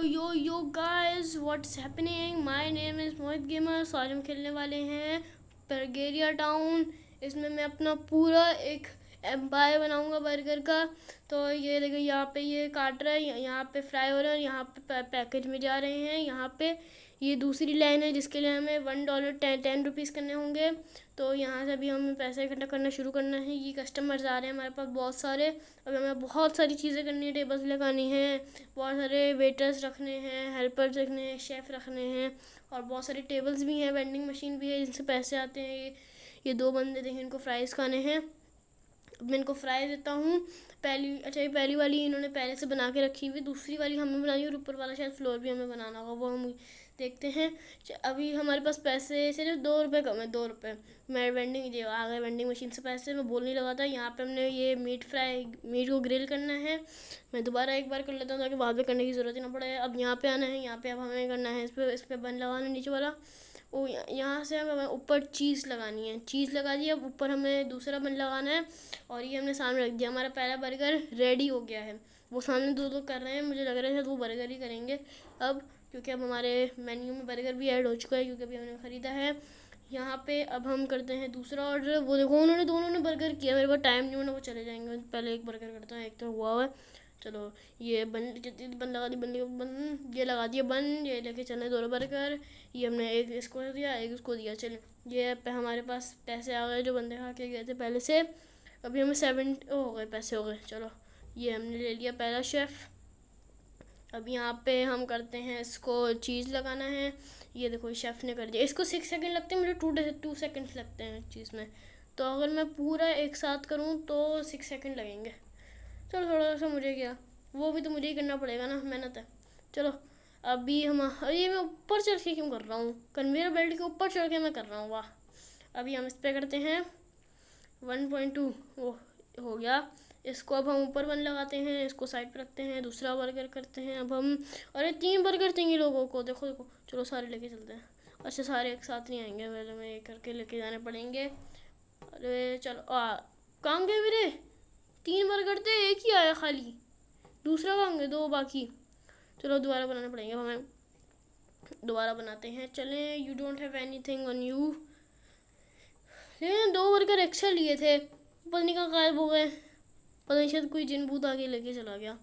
Yo guys, what's happening. My name is Mohit gamers. आज हम खेलने वाले हैं बर्गेरिया टाउन। इसमें मैं अपना पूरा एक एम्पायर बनाऊंगा बर्गर का। तो ये देखिए, यहाँ पे ये काट रहा है, यहाँ पे फ्राई हो रहा है, यहाँ पे पैकेज में जा रहे हैं। यहाँ पे ये दूसरी लाइन है जिसके लिए हमें $1 10 रुपीज़ करने होंगे। तो यहाँ से अभी हमें पैसा इकट्ठा करना शुरू करना है। ये कस्टमर्स आ रहे हैं हमारे पास बहुत सारे। अभी हमें बहुत सारी चीज़ें करनी है, टेबल्स लगानी है, बहुत सारे वेटर्स रखने हैं, हेल्पर्स रखने हैं, शेफ़ रखने हैं, और बहुत सारे टेबल्स भी हैं, वेंडिंग मशीन भी है जिनसे पैसे आते हैं। ये दो बंदे देखें, इनको फ्राइज़ खाने हैं। अब मैं इनको फ्राई देता हूँ। ये पहली वाली इन्होंने पहले से बना के रखी हुई, दूसरी वाली हमें बनानी है, और ऊपर वाला शायद फ्लोर भी हमें बनाना होगा, वो हम देखते हैं। अभी हमारे पास पैसे सिर्फ $2 कम है, $2। मैं वेंडिंग आ गए वेंडिंग मशीन से पैसे, मैं बोल नहीं लगा था। यहाँ पे हमने ये मीट को ग्रिल करना है। मैं दोबारा एक बार कर लेता हूँ ताकि बाद में करने की ज़रूरत ही ना पड़े। अब यहाँ पे आना है, यहाँ पे अब हमें करना है, इस पर बन लगाना नीचे वाला। वो यहाँ से हमें ऊपर चीज़ लगानी है, चीज़ लगा दी। अब ऊपर हमें दूसरा बन लगाना है, और ये हमने सामने रख दिया। हमारा पहला बर्गर रेडी हो गया है। वो सामने दो लोग कर रहे हैं, मुझे लग रहा है वो बर्गर ही करेंगे अब, क्योंकि अब हमारे मेन्यू में बर्गर भी ऐड हो चुका है, क्योंकि अभी हमने ख़रीदा है। यहाँ पे अब हम करते हैं दूसरा ऑर्डर। वो देखो, उन्होंने दोनों ने बर्गर किया, मेरे पास टाइम नहीं होना, वो चले जाएंगे। पहले एक बर्गर करता हूँ, एक तो हुआ है। चलो, ये बन लगा दी, बन ये लगा दिया बन। ये लेके चले दोनों बर्गर। ये हमने एक इसको दिया, एक इसको दिया। चले, ये हमारे पास पैसे आ गए जो बंदे खा के गए थे पहले से। अभी हमें 7 हो गए, पैसे हो गए। चलो, ये हमने ले लिया पहला शेफ़। अब यहाँ पे हम करते हैं, इसको चीज़ लगाना है। ये देखो, शेफ़ ने कर दिया। इसको 6 सेकंड लगते हैं, मुझे 2 सेकंड्स लगते हैं चीज़ में। तो अगर मैं पूरा एक साथ करूँ तो 6 सेकंड लगेंगे। चलो, थोड़ा सा मुझे क्या, वो भी तो मुझे ही करना पड़ेगा ना, मेहनत है। चलो, अभी ये मैं ऊपर चढ़ के क्यों कर रहा हूँ, कन्वेयर बेल्ट के ऊपर चढ़ के मैं कर रहा हूँ, वाह। अभी हम इस पर करते हैं 1.2। वो हो गया। इसको अब हम ऊपर बन लगाते हैं, इसको साइड पर रखते हैं, दूसरा बर्गर करते हैं। अब हम, अरे 3 बर्गर चाहिए लोगों को, देखो देखो। चलो, सारे लेके चलते हैं। अच्छा, सारे एक साथ नहीं आएंगे, पहले हमें एक करके लेके जाने पड़ेंगे। अरे चलो, कहाँ गए मेरे 3 बर्गर थे, एक ही आया खाली, दूसरा कहाँ गए 2 बाकी। चलो, दोबारा बनाने पड़ेंगे हमें, दोबारा बनाते हैं। चलें, you don't have any thing on you. 2 burger extra लिए थे, पता नहीं कहाँ गायब हो गए, पता नहीं, शायद कोई जिन भूत आगे लेके चला गया।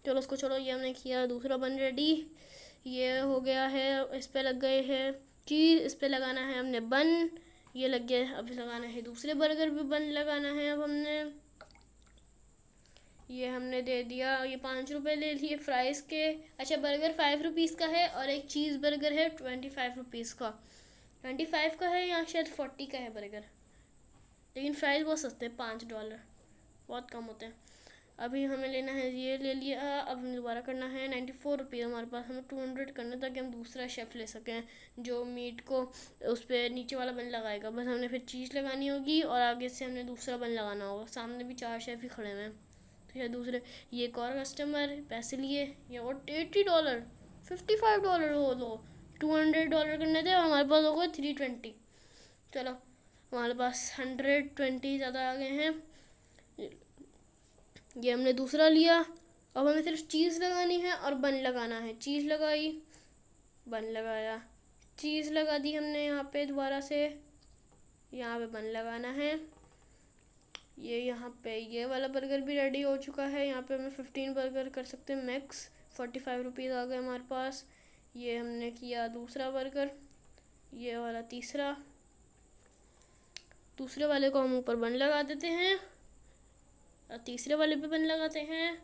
चलो, उसको छोड़ो, ये हमने किया, दूसरा बन रेडी। ये हो गया है, इस पे लग गए हैं चीज़, इस पे लगाना है हमने बन, ये लग गया। अब लगाना है दूसरे बर्गर भी बन लगाना है। अब हमने ये हमने दे दिया, ये ₹5 ले लिए फ्राइज़ के। अच्छा, बर्गर ₹5 का है, और एक चीज़ बर्गर है ₹25 का। 25 का है, या शायद 40 का है बर्गर, लेकिन फ्राइज़ बहुत सस्ते हैं, $5, बहुत कम होते हैं। अभी हमें लेना है, ये ले लिया। अब हमें दोबारा करना है, ₹94 हमारे पास, हमें 200 करना, ताकि हम दूसरा शेफ़ ले सकें जो मीट को उस पर नीचे वाला बन लगाएगा। बस हमने फिर चीज़ लगानी होगी, और आगे से हमने दूसरा बन लगाना होगा। सामने भी 4 शेफ़ ही खड़े हुए हैं, तो ये दूसरे, ये एक और कस्टमर पैसे लिए, ये और $80, $55 हो लो, $200 करने थे, हमारे पास हो गए 320। चलो, हमारे पास 120 ज़्यादा आ गए हैं। ये हमने दूसरा लिया। अब हमें सिर्फ चीज़ लगानी है और बन लगाना है। चीज़ लगाई, बन लगाया, चीज़ लगा दी हमने यहाँ पे दोबारा से। यहाँ पे बन लगाना है। ये यहाँ पे ये वाला बर्गर भी रेडी हो चुका है। यहाँ पे हमें 15 बर्गर कर सकते हैं मैक्स। ₹45 आ गए हमारे पास। ये हमने किया दूसरा बर्गर, ये वाला तीसरा। दूसरे वाले को हम ऊपर बन लगा देते हैं, और तीसरे वाले पे बन लगाते हैं।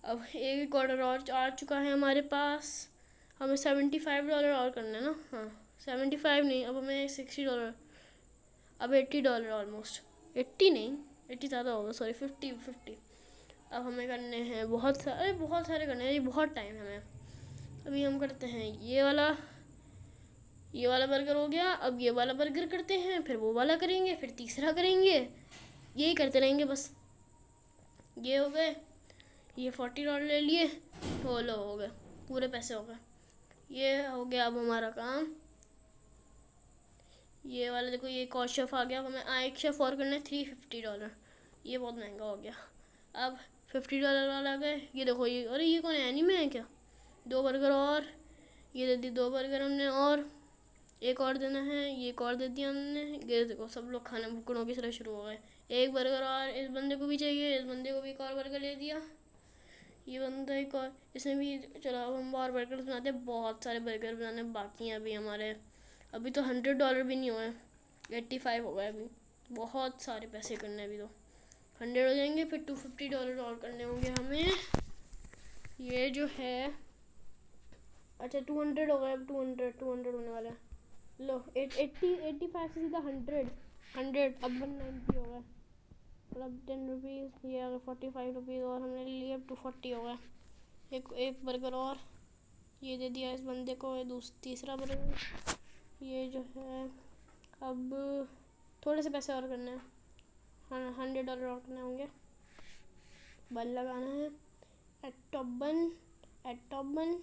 अब एक ऑर्डर और आ चुका है हमारे पास। हमें $75 और करना है ना, हाँ 75 नहीं, अब हमें $60, अब $80 ऑलमोस्ट, 80 नहीं, 80 ज़्यादा होगा, सॉरी 50। अब हमें करने हैं बहुत सारे करने हैं, ये बहुत टाइम है हमें। अभी हम करते हैं ये वाला बर्गर हो गया। अब ये वाला बर्गर करते हैं, फिर वो वाला करेंगे, फिर तीसरा करेंगे, यही करते रहेंगे बस। ये हो गए, ये $40 ले लिए, हो गए, पूरे पैसे हो गए। ये हो गया अब हमारा काम। ये वाला देखो, ये एक और शेफ़ आ गया। अब हमें एक शेफ़ और करना है, $350। ये बहुत महंगा हो गया। अब $50 वाला आ गए। ये देखो ये, अरे ये कौन है, एनीमे है क्या? 2 बर्गर और ये दे दी, 2 बर्गर हमने, और एक और देना है, ये एक और दे दिया हमने। ये देखो सब लोग खाना भुक्कड़ों की तरह शुरू हो गए। एक बर्गर और इस बंदे को भी चाहिए, इस बंदे को भी एक और बर्गर ले दिया। ये बंदा एक और, इसमें भी, चलो अब हम और बर्गर बनाते हैं। बहुत सारे बर्गर बनाने बाकी हैं अभी हमारे। अभी तो $100 भी नहीं हुए, 85 हो गए अभी। बहुत सारे पैसे करने हैं अभी तो। 100 हो जाएंगे, फिर $250 और करने होंगे हमें। ये जो है, अच्छा 200 हो गए, अब 200 होने वाला है। लो 85 से सीधा 100 अब 190 हो गए। मतलब 10 रुपीज़, ये अगर 45 रुपीज़ और हमने लिए, अब 240 हो गए। एक बर्गर और ये दे दिया इस बंदे को, ये तीसरा बर्गर। ये जो है, अब थोड़े से पैसे और करने हैं, $100 और करने होंगे। बल लगाना है, एट टॉप बन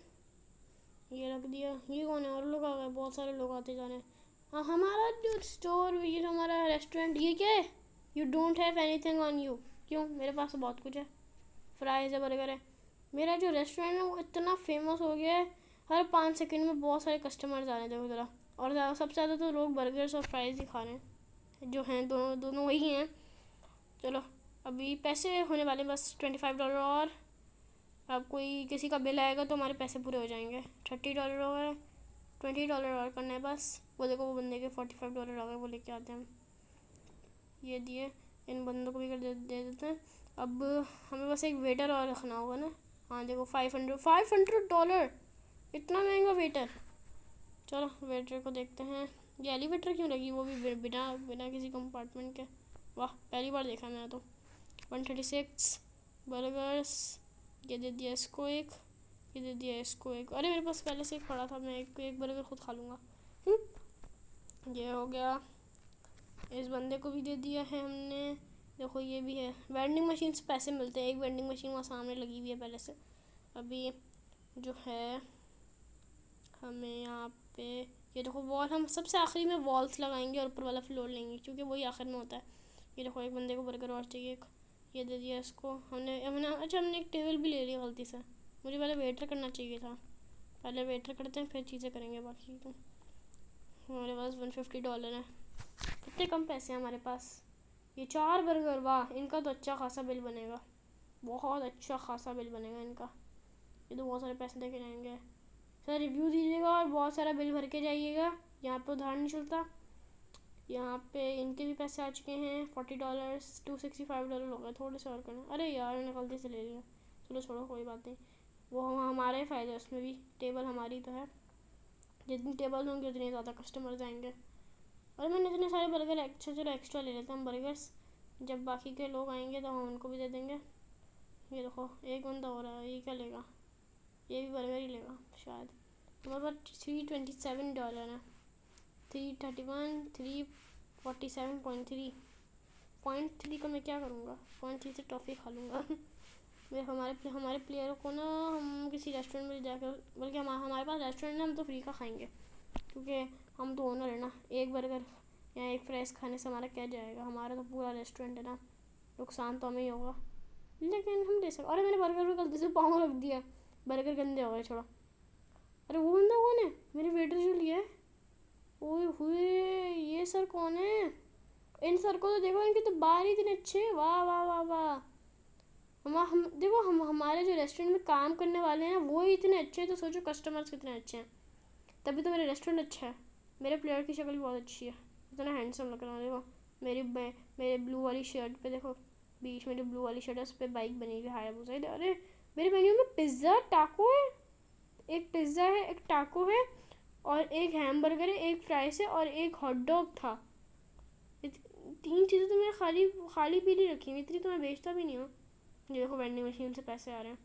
ये रख दिया। ये कौन है, और लोग आ गए, बहुत सारे लोग आते जा रहे हैं। हाँ, हमारा जो स्टोर, ये जो हमारा रेस्टोरेंट, ये क्या है? You don't have anything on you. क्यों? मेरे पास तो बहुत कुछ है, फ्राइज़ है, बर्गर है। मेरा जो रेस्टोरेंट है वो इतना फेमस हो गया है, हर 5 सेकंड में बहुत सारे कस्टमर्स आ रहे हैं, देखो ज़रा। और सबसे ज़्यादा तो लोग बर्गर्स और फ्राइज़ ही खा रहे हैं, जो हैं दोनों वही हैं। चलो अभी पैसे होने वाले बस $25 और। अब कोई किसी का बिल आएगा तो हमारे पैसे पूरे हो जाएंगे। $30 हो गए, $20 और करना है बस। वो देखो वो बंदे के $45 आ गए, वो लेके आते हैं हम। ये दिए, इन बंदों को भी कर दे देते हैं। अब हमें बस एक वेटर और रखना होगा ना। हाँ देखो, $500 इतना महंगा वेटर। चलो वेटर को देखते हैं। ये एलिवेटर क्यों लगी, वो भी बिना बिना किसी कंपार्टमेंट के। वाह, पहली बार देखा मैंने तो। 136 बर्गर्स, ये दे दिया इसको एक, ये दे दिया इसको एक। अरे मेरे पास पहले से एक पड़ा था, मैं एक बर्गर खुद खा लूँगा। ये हो गया, इस बंदे को भी दे दिया है हमने। देखो ये भी है, वेंडिंग मशीन से पैसे मिलते हैं। एक वेंडिंग मशीन वहाँ सामने लगी हुई है पहले से। अभी जो है हमें यहाँ पे, ये देखो वॉल, हम सबसे आखिरी में वॉल्स लगाएंगे और ऊपर वाला फ्लोर लेंगे, क्योंकि वही आखिर में होता है। ये देखो एक बंदे को बर्गर और चाहिए एक, ये दे दिया इसको हमने। अच्छा हमने एक टेबल भी ले लिया गलती से। मुझे पहले वेटर करना चाहिए था, पहले वेटर करते हैं फिर चीज़ें करेंगे बाकी तो। हमारे पास $150 है, कितने कम पैसे हैं हमारे पास। ये 4 बर्गर, वाह, इनका तो अच्छा खासा बिल बनेगा, बहुत अच्छा खासा बिल बनेगा इनका। ये तो बहुत सारे पैसे देके जाएंगे। सर रिव्यू दीजिएगा और बहुत सारा बिल भर के जाइएगा, यहाँ पे उधार नहीं चलता। यहाँ पे इनके भी पैसे आ चुके हैं, $40, $265 हो गए। थोड़े से और करना, अरे यार मैंने गलती से ले लिया। चलो छोड़ो, कोई बात नहीं, वो हमारा ही फ़ायदा है उसमें भी। टेबल हमारी तो है, जितनी टेबल होंगी उतने ज़्यादा कस्टमर्स आएंगे। और मैंने इतने सारे बर्गर, अच्छा चलो एक्स्ट्रा ले लेते हैं हम बर्गर्स, जब बाकी के लोग आएंगे तो हम उनको भी दे देंगे। ये देखो एक बंदा हो रहा है, ये क्या लेगा? ये भी बर्गर ही लेगा शायद। हमारे पास $327 है, 331, 347.3 का मैं क्या करूँगा? 0.3 से टॉफ़ी खा लूँगा। मैं हमारे प्लेयरों को ना, हम किसी रेस्टोरेंट में जाकर, बल्कि हमारे पास रेस्टोरेंट है, हम तो फ्री का खाएंगे, क्योंकि हम तो ओनर है ना। एक बर्गर या एक फ्राइज़ खाने से हमारा क्या जाएगा, हमारा तो पूरा रेस्टोरेंट है ना, नुकसान तो हमें ही होगा। लेकिन हम दे सकते। अरे मैंने बर्गर में गलती से पाँव रख दिया, बर्गर गंदे हो गए, छोड़ो। अरे वो बंदा कौन है, मेरे वेटर जो लिया है? ओए हुए, ये सर कौन है? इन सर को तो देखो, इनके तो बाल ही इतने अच्छे, वाह वाह वाह वाह। हम देखो, हम हमारे जो रेस्टोरेंट में काम करने वाले हैं वो ही इतने अच्छे हैं, तो सोचो कस्टमर्स कितने अच्छे हैं। तभी तो मेरा रेस्टोरेंट अच्छा है। मेरे प्लेयर की शक्ल भी बहुत अच्छी है, इतना हैंडसम लग रहा है। देखो मेरे ब्लू वाली शर्ट पे देखो, बीच में जो ब्लू वाली शर्ट है उस पर बाइक बनी हुई है, हायाबुसा। अरे मेरे मेन्यू में पिज़्ज़ा टाको है, एक पिज़्ज़ा है, एक टाको है, और एक हैमबर्गर है, एक फ्राइज़ है, और एक हॉट डॉग था। 3 चीज़ें तो मैं खाली खाली पीली रखी हुई, इतनी तो मैं बेचता भी नहीं हूँ। ये देखो वेंडिंग मशीन से पैसे आ रहे हैं,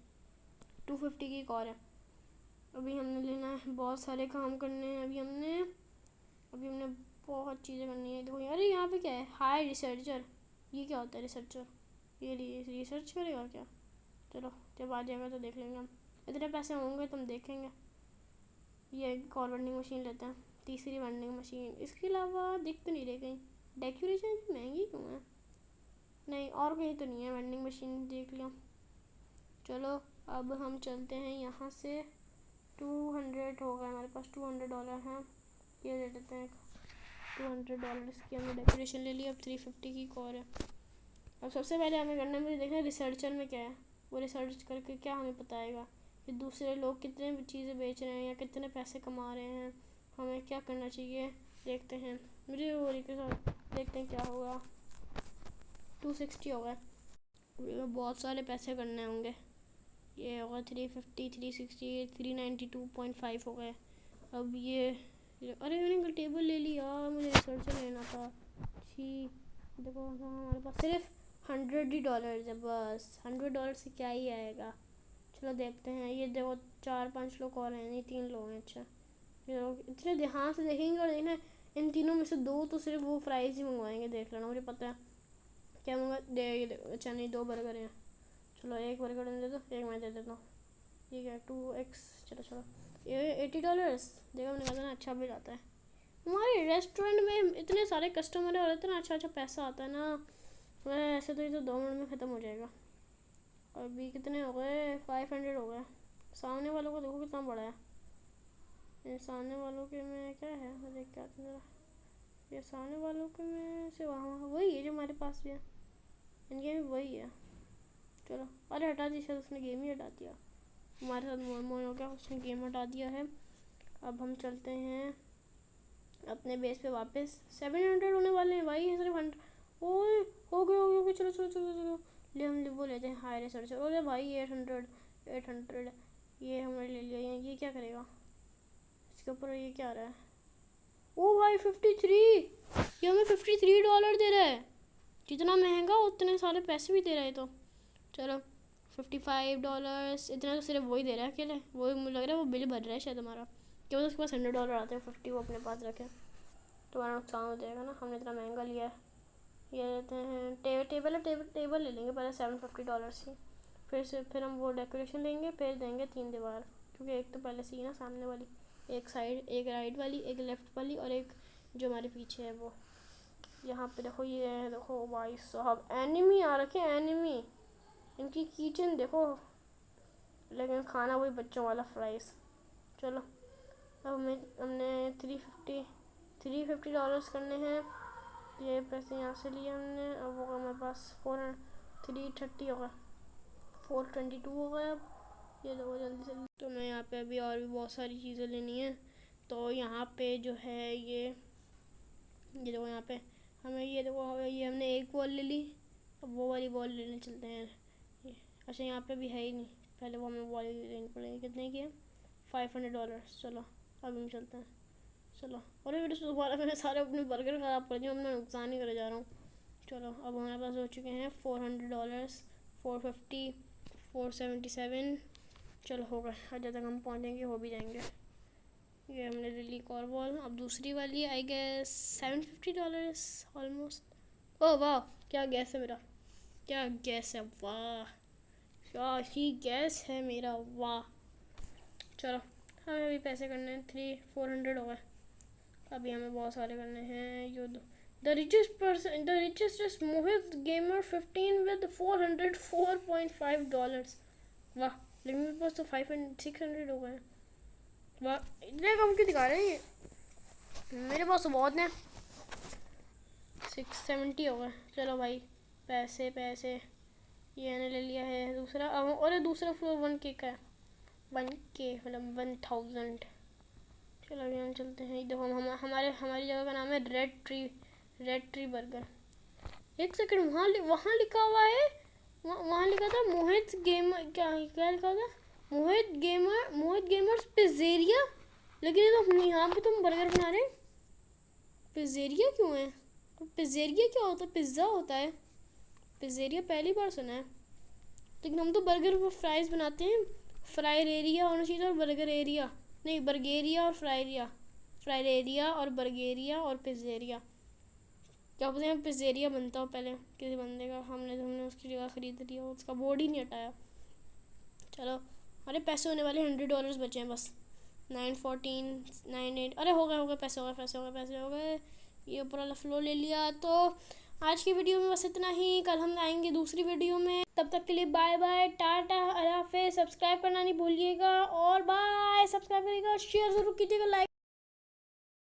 250 की एक और है। अभी हमने लेना है, बहुत सारे काम करने हैं अभी हमने बहुत चीज़ें करनी है। देखो अरे यहाँ पे क्या है, हाई रिसर्चर। ये क्या होता है रिसर्चर? ये रिसर्च करेगा क्या? चलो जब आ जाएगा तो देख लेंगे हम, इतने पैसे होंगे तो हम देखेंगे। ये एक और वेंडिंग मशीन लेते हैं, तीसरी वेंडिंग मशीन। इसके अलावा दिख तो नहीं रही कहीं, डेकोरेशन महंगी क्यों है? नहीं और कहीं तो नहीं है वेंडिंग मशीन, देख लिया। चलो अब हम चलते हैं यहाँ से। 200 हो गए हमारे पास, $200 हैं। ये ले लेते हैं $200 की, हमने डेकोरेशन ले ली। अब 350 की और है। अब सबसे पहले हमें करना है, मुझे देखना है रिसर्चर में क्या है। वो रिसर्च करके क्या हमें बताएगा कि दूसरे लोग कितने चीज़ें बेच रहे हैं या कितने पैसे कमा रहे हैं, हमें क्या करना चाहिए। देखते हैं, मुझे वो के साथ देखते हैं क्या होगा। 260 हो गए, बहुत सारे पैसे करने होंगे। ये होगा 350, 360, 392.5 हो गए। अब ये अरे मैंने टेबल ले लिया, मुझे रिसर्चर लेना था। छी, देखो हमारे पास सिर्फ $100 है बस। $100 से क्या ही आएगा। चलो देखते हैं। ये देखो 4-5 लोग और हैं, नहीं 3 लोग हैं। अच्छा, ये लोग इतने ध्यान से देखेंगे और देखना इन तीनों में से 2 तो सिर्फ वो फ्राइज़ ही मंगवाएंगे। देख लेना, मुझे पता है क्या मंगा दे। अच्छा नहीं, 2 बर्गर हैं। चलो एक बर्गर दे दो, एक मैं दे देता हूँ। ठीक है 2x। चलो ये $80 देखो, मैंने कहा ना अच्छा भी जाता है। हमारे रेस्टोरेंट में इतने सारे कस्टमर है और इतना अच्छा पैसा आता है ना। वह ऐसे तो ये तो 2 मिनट में ख़त्म हो जाएगा। अभी कितने हो गए, 500 हो गए। सामने वालों को देखो कितना बड़ा है। ये सामने वालों के में क्या है, मैं देख के आती हूँ। ये सामने वालों के में से वहाँ वही है जो हमारे पास भी है, इनके भी वही है। चलो, अरे हटा दी, शायद उसने गेम ही हटा दिया। हमारे साथ मोन हो गया, उसने गेम हटा दिया है। अब हम चलते हैं अपने बेस पे वापस। 700 होने वाले हैं भाई, सिर्फ 100। ओए हो गए। चलो ले हम वो लेते हैं हाई रिसर्चर। अरे भाई 800 ये हमने ले लिया। ये क्या करेगा इसके ऊपर, ये क्या आ रहा है। ओ भाई 53, ये हमें $53 दे रहा है। जितना महंगा उतने सारे पैसे भी दे रहा है। तो चलो $55 इतना तो सिर्फ वही दे रहा है अकेले। वही मुझे लग रहा है वो बिल भर रहा है शायद हमारा, क्योंकि उसके पास $100 आते हैं। 50 वो अपने पास रखे तो हमारा नुकसान हो जाएगा ना, हमने इतना महंगा लिया है। ये लेते हैं टेबल ले लेंगे पहले $750 की। फिर हम वो डेकोरेशन लेंगे, फिर देंगे 3 दीवार, क्योंकि एक तो पहले से ही ना सामने वाली, एक साइड, एक राइट वाली, एक लेफ़्ट वाली और एक जो हमारे पीछे है वो। यहाँ पे देखो, ये देखो भाई साहब एनिमी आ रखे हैं, एनिमी। इनकी किचन देखो, लेकिन खाना वही बच्चों वाला फ्राइज़। चलो अब हमने $350 करने हैं। ये पैसे यहाँ से लिए हमने। अब होगा हमारे पास 330 होगा, 422 हो गया। अब ये देखो जल्दी। तो मैं यहाँ पे अभी और भी बहुत सारी चीज़ें लेनी है। तो यहाँ पे जो है ये देखो, यहाँ पे हमें ये देखो, ये हमने एक बॉल ले ली। अब वो वाली बॉल लेने चलते हैं। अच्छा यहाँ पे भी है ही नहीं, पहले वो हमें बॉल लेनी पड़ेगी। कितने की है, $500। चलो अब हम चलते हैं। चलो, और ये दोबारा मैंने सारे अपने बर्गर ख़राब कर दिए, अब मैं नुकसान ही करे जा रहा हूँ। चलो अब हमारे पास हो चुके हैं $400, 450, 477। चलो हो गए, और जब तक हम पहुँचेंगे हो भी जाएंगे। ये हमने ले ली एक और बॉल। अब दूसरी वाली आई गेस $750 ऑलमोस्ट। ओह वाह, क्या गैस है मेरा, क्या गैस है, वाह क्या ही गैस है मेरा, वाह। चलो हमें अभी पैसे करने हैं, 400 हो गए। अभी हमें बहुत सारे करने हैं। युद्ध the richest Mohit gamer 15 with $404.5। वाह, लेकिन मेरे पास तो 600 हो गए। वाह, इतने कम क्यों दिखा रहे हैं ये, मेरे पास तो बहुत हैं। 670 हो गए। चलो भाई पैसे ये मैंने ले लिया है दूसरा। और दूसरा फ्लोर 1K का है, 1K मतलब 1000। चलो अभी हम चलते हैं। देखो हमारी जगह का नाम है रेड ट्री बर्गर। एक सेकंड, वहाँ लिखा हुआ है, वहाँ लिखा था मोहित गेमर, क्या लिखा था, मोहित गेमर्स पिज़्ज़ेरिया। लेकिन ये तो यहाँ पे तुम बर्गर बना रहे हैं, पिज़्ज़ेरिया क्यों है, पिज़्ज़ेरिया क्या होता है, पिज़्ज़ा होता है, पिज़्ज़ेरिया पहली बार सुना है। लेकिन हम तो बर्गर वो फ्राइज़ बनाते हैं, फ्राइड एरिया होना चाहिए और बर्गर एरिया नहीं, बर्गेरिया और फ्राइड एरिया और बर्गेरिया और पिज़्ज़ेरिया। क्या बोलते हैं, पिज़्ज़ेरिया बनता हो पहले किसी बंदे का, हमने उसकी जगह ख़रीद लिया, उसका बोर्ड ही नहीं हटाया। चलो अरे पैसे होने वाले $100 बचे हैं बस। 914, 98, अरे हो गए पैसे हो गए। ये ऊपर वाला फ्लो ले लिया तो आज की वीडियो में बस इतना ही। कल हम आएंगे दूसरी वीडियो में। तब तक के लिए बाय बाय, टाटा, अल्लाह हाफिज़। सब्सक्राइब करना नहीं भूलिएगा और बाय। सब्सक्राइब करिएगा, शेयर ज़रूर कीजिएगा, लाइक